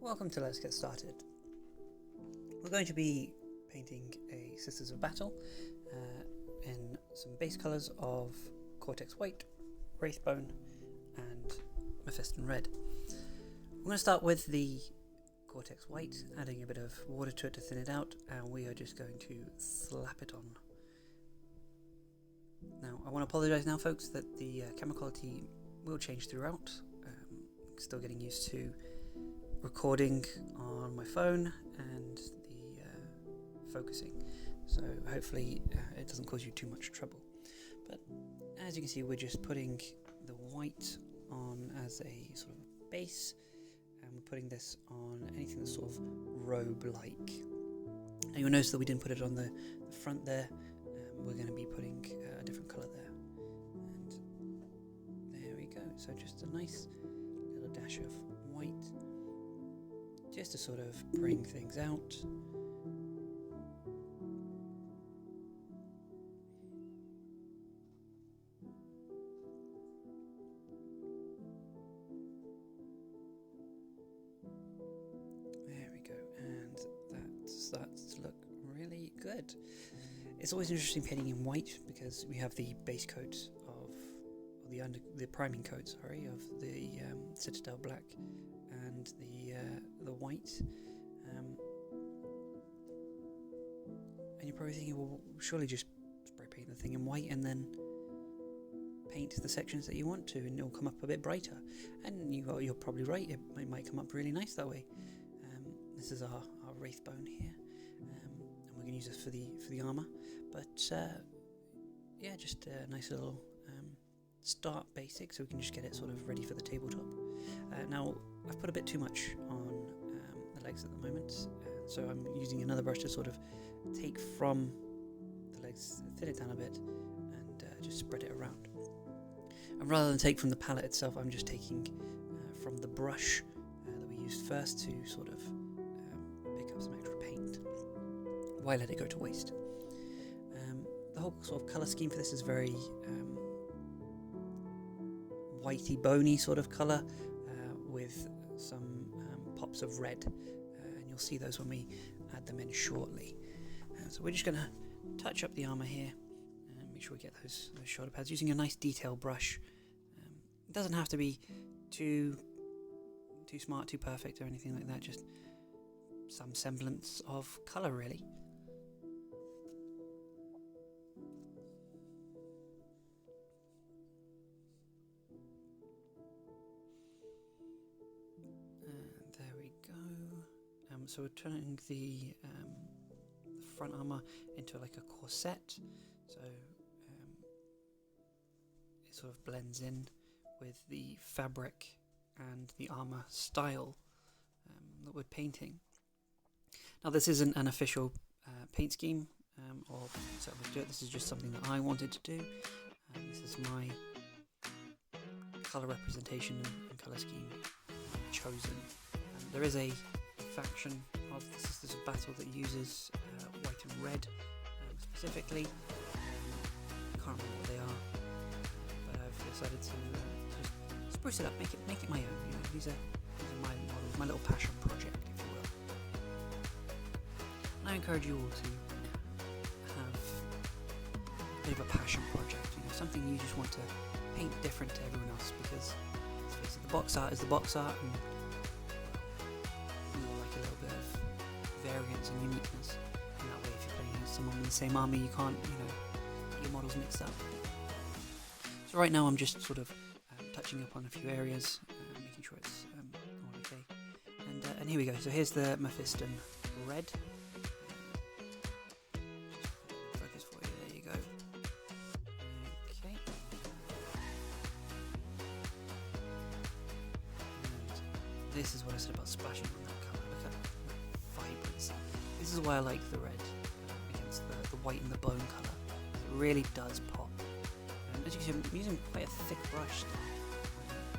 Welcome to Let's Get Started. We're going to be painting a Sisters of Battle in some base colours of Cortex White, Wraithbone and Mephiston Red. We're going to start with the Cortex White, adding a bit of water to it to thin it out, and we are just going to slap it on. Now, I want to apologise now, folks, that the camera quality will change throughout. Still getting used to recording on my phone and the focusing, so hopefully it doesn't cause you too much trouble. But as you can see, we're just putting the white on as a sort of base, and we're putting this on anything that's sort of robe-like. Now you'll notice that we didn't put it on the front there. We're going to be putting a different colour there, and there we go. So just a nice little dash of white, just to sort of bring things out. There we go, and that starts to look really good. It's always interesting painting in white because we have the base coat of the priming coat, sorry, of the Citadel black and the white, and you're probably thinking, well, surely just spray paint the thing in white and then paint the sections that you want to, and it'll come up a bit brighter. And you're probably right; it might come up really nice that way. This is our Wraithbone here, and we're going to use this for the armor. But yeah, just a nice little start basic, so we can just get it sort of ready for the tabletop. Now I've put a bit too much on the legs at the moment, so I'm using another brush to sort of take from the legs, thin it down a bit, and just spread it around. And rather than take from the palette itself, I'm just taking from the brush that we used first to sort of pick up some extra paint. Why let it go to waste? The whole sort of colour scheme for this is very whitey, bony sort of colour with some pops of red, and you'll see those when we add them in shortly. So we're just going to touch up the armour here and make sure we get those shoulder pads using a nice detail brush. It doesn't have to be too smart, too perfect or anything like that, just some semblance of colour really. So we're turning the front armour into like a corset, so it sort of blends in with the fabric and the armour style that we're painting. Now this isn't an official paint scheme or certainly do it. This is just something that I wanted to do. This is my colour representation and colour scheme chosen. There is a faction of the Sisters of Battle that uses white and red specifically. I can't remember what they are, but I've decided to just spruce it up, make it my own. You know, these are my models, my little passion project, if you will. And I encourage you all to have a bit of a passion project. You know, something you just want to paint different to everyone else, because let's face it, the box art is the box art, and a little bit of variance and uniqueness, and that way if you're playing against someone in the same army, you can't, get your models mixed up. So right now I'm just sort of touching up on a few areas, making sure it's all okay, and here we go. So here's the Mephiston Red. Just focus for you, there you go. Okay. And this is what I said about splashing on that colour. Look at that vibrancy. This is why I like the red against the white and the bone colour. It really does pop. And as you can see, I'm using quite a thick brush still.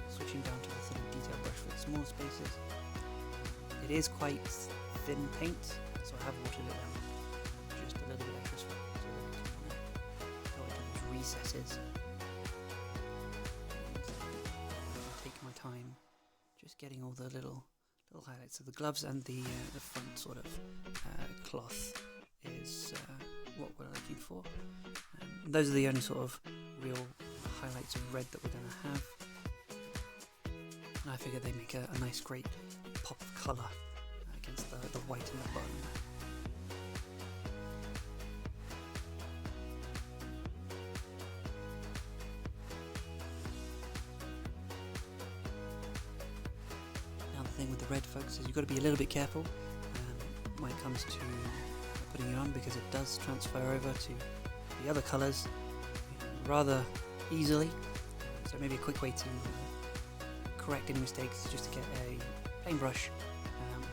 Switching down to the thin detail brush for the small spaces. It is quite thin paint, so I have watered it down just a little bit extra so that it can go into those recesses. And take my time just getting all the little little highlights. So the gloves and the front sort of cloth is what we're looking for. Those are the only sort of real highlights of red that we're going to have. And I figure they make a nice, great pop of colour against the white and the bottom. Now the thing with the red, folks, is you've got to be a little bit careful when it comes to putting it on, because it does transfer over to the other colours rather easily. So maybe a quick way to correct any mistakes is just to get a plain brush,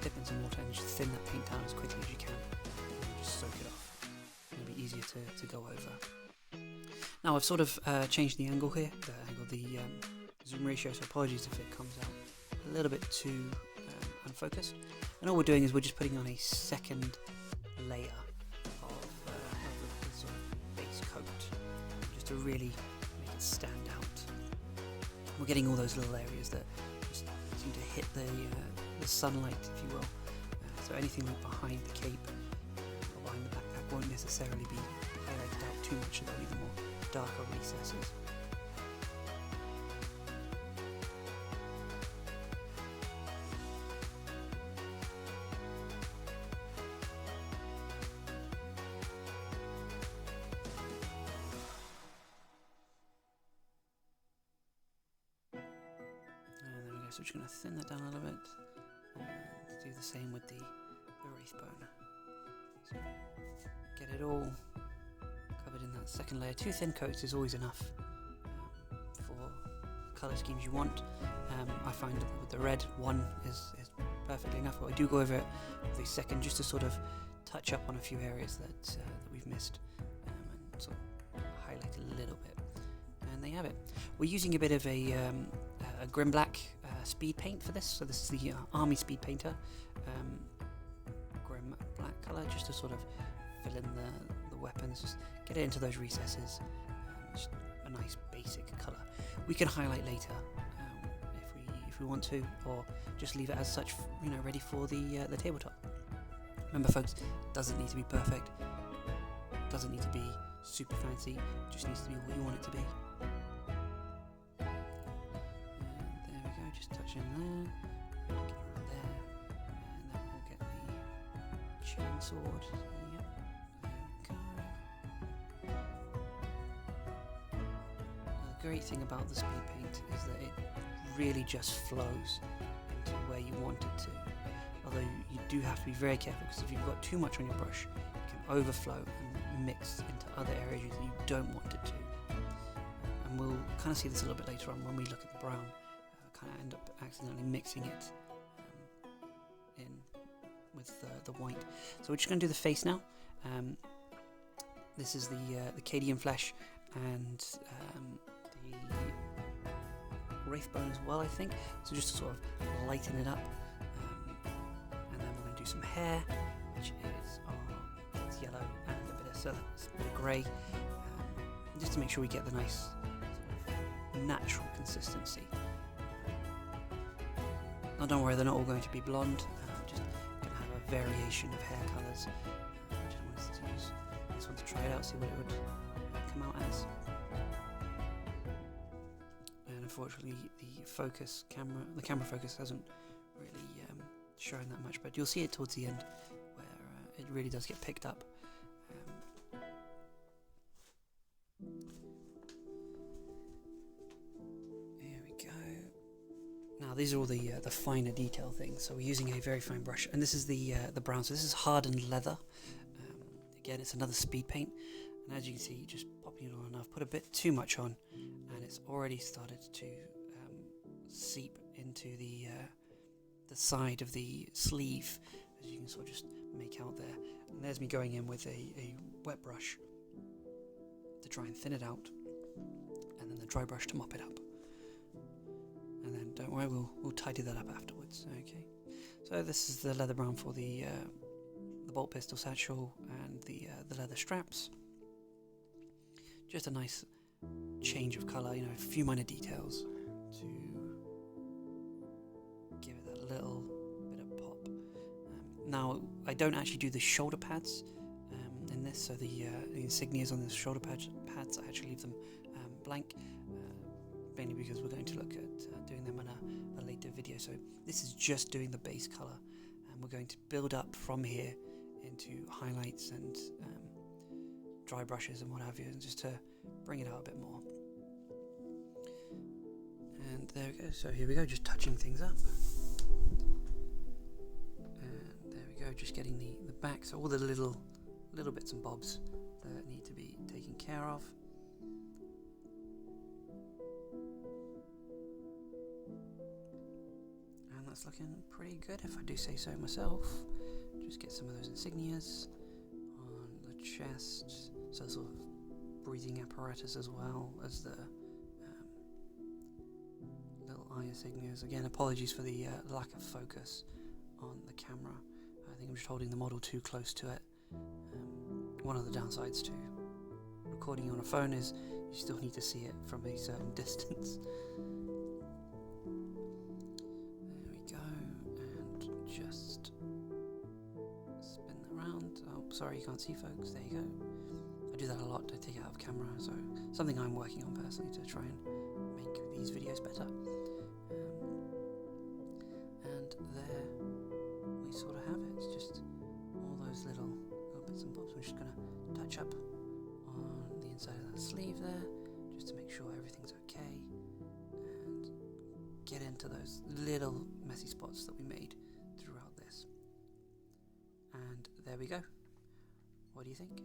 dip in some water and just thin that paint down as quickly as you can, and just soak it off. It'll be easier to go over. Now I've sort of changed the angle here, the zoom ratio, so apologies if it comes out a little bit too unfocused. And all we're doing is we're just putting on a second layer of the sort of base coat, just to really make it stand out. We're getting all those little areas that just seem to hit the sunlight, if you will. So anything like behind the cape or behind the backpack won't necessarily be highlighted out too much, there'll be the more darker recesses. So we're just going to thin that down a little bit, and do the same with the wraith bone. So get it all covered in that second layer. 2 thin coats is always enough for the colour schemes you want. I find that with the red, 1 is perfectly enough, but I do go over it with a second just to sort of touch up on a few areas that we've missed, and sort of highlight a little bit. And there you have it. We're using a bit of a Grim Black speed paint for this, so this is the Army Speed Painter Grim Black colour, just to sort of fill in the weapons, just get it into those recesses, just a nice basic colour. We can highlight later if we want to, or just leave it as such, ready for the tabletop. Remember folks, it doesn't need to be perfect, doesn't need to be super fancy, just needs to be what you want it to be. Just touch in there, get around there, and then we'll get the chainsword. Yep, there we go. The great thing about the speed paint is that it really just flows into where you want it to. Although you do have to be very careful, because if you've got too much on your brush, it can overflow and mix into other areas that you don't want it to. And we'll kind of see this a little bit later on when we look at the brown. End up accidentally mixing it in with the white. So we're just going to do the face now. This is the Cadian flesh and the wraith bone as well, I think. So just to sort of lighten it up, and then we're going to do some hair, which is it's yellow and a bit of grey, just to make sure we get the nice sort of natural consistency. Now don't worry, they're not all going to be blonde, just going to have a variation of hair colours. I just wanted to use this one to try it out, see what it would come out as. And unfortunately the camera focus hasn't really shown that much, but you'll see it towards the end where it really does get picked up. Now these are all the finer detail things, so we're using a very fine brush, and this is the brown, so this is hardened leather. Again, it's another speed paint, and as you can see, just popping it on, and I've put a bit too much on, and it's already started to seep into the side of the sleeve, as you can sort of just make out there. And there's me going in with a wet brush to try and thin it out, and then the dry brush to mop it up. And then don't worry, we'll tidy that up afterwards. Okay. So this is the leather brown for the bolt pistol satchel and the leather straps. Just a nice change of colour, a few minor details to give it that little Now, I don't actually do the shoulder pads in this, so the insignias on the shoulder pads, I actually leave them blank, mainly because we're going to look at doing them in a later video. So this is just doing the base colour, and we're going to build up from here into highlights and dry brushes and what have you, and just to bring it out a bit more. And there we go, so here we go, just touching things up. And there we go, just getting the back, so all the little bits and bobs that need to be taken care of. And that's looking pretty good, if I do say so myself. Just get some of those insignias on the chest, so sort of breathing apparatus as well as the little eye insignias. Again, apologies for the lack of focus on the camera. I think I'm just holding the model too close to it. One of the downsides to recording on a phone is you still need to see it from a certain distance. There we go, and just spin that around. Oh, sorry, you can't see, folks. There you go. I do that a lot to take it out of camera, so something I'm working on personally to try and make these videos better. And there we sort of have it. It's just all those little bits and bobs. I'm just going to touch up on the inside of that sleeve there, just to make sure everything's okay, and get into those little messy spots that we made throughout this. And there we go. What do you think?